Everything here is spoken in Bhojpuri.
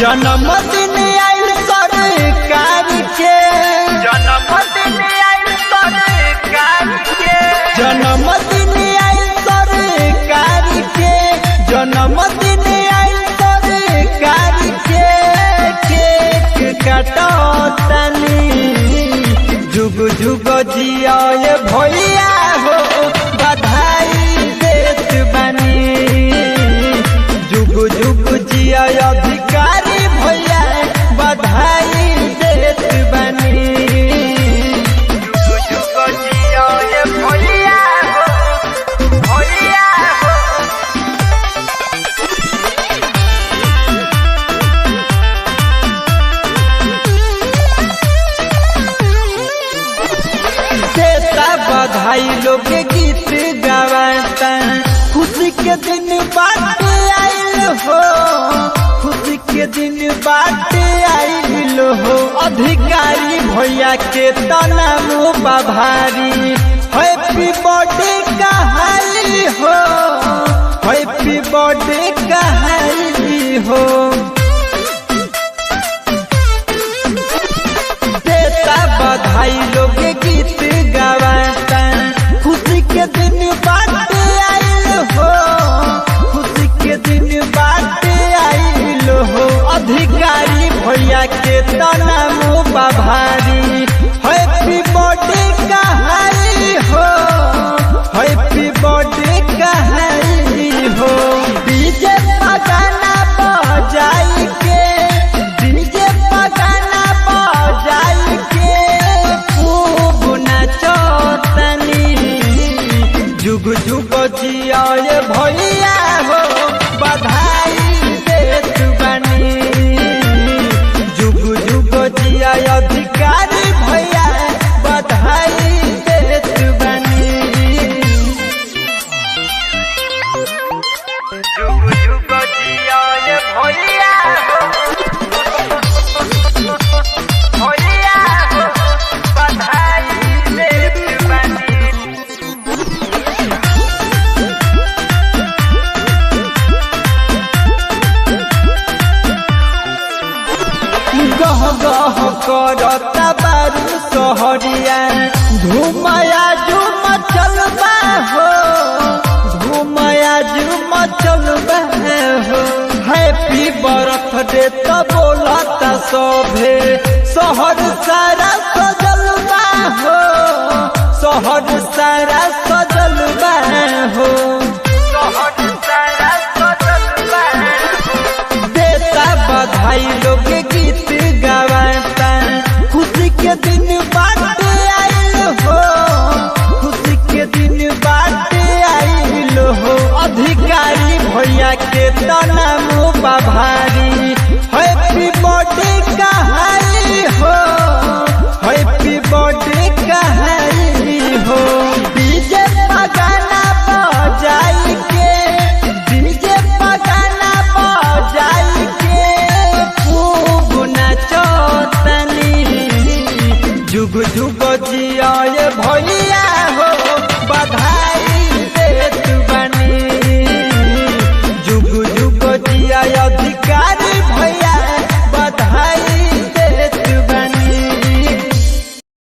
जन्मदिन आइल सरकार के, जन्मदिन आइल सरकार के, जन्मदिन आइल सरकार के, जन्मदिन आइल सरकार के। केक काटतनी जुग जुग जियाए भैया हो, बधाई देत बानी। जुग जुग जियाए अधिकारी भैया, बधाई देत बानी। जुग जुग जियाए भैया हो, भैया हो। देता बधाई लोग गीत गवाता, खुशी के दिन बात आइल हो, खुशी के दिन बात आइल हो। अधिकारी भैया के तनामो भारी, हैप्पी बर्थडे कहाली हो, हैप्पी बर्थडे कहाली हो। देता बधाई लोग गीत गवाता, खुशी के दिन बात आइल हो, खुशी के दिन बात आइल हो। अधिकारी भैया के तनामो भारी, हैप्पी बर्थडे कहाली हो, हैप्पी बर्थडे कहाली हो। डीजे पगाना बजाई के, डीजे पगाना बजाई के खूब नाचतनी। जुग जुग जियाए भैया हो, बधाई देत बानी। जुग जुग जियाए अधिकारी भैया, बधाई देत बानी। जुग जुग जियाए भैया हो, भैया हो। बधाई देत बानी। गह गह करता बारू सहरिया, धूमया झूम चलबा हो, धूमया झूम चलबा हो। हैप्पी बर्थडे तो बोलता सभे, शहर सारा सजलबा हो, शहर सारा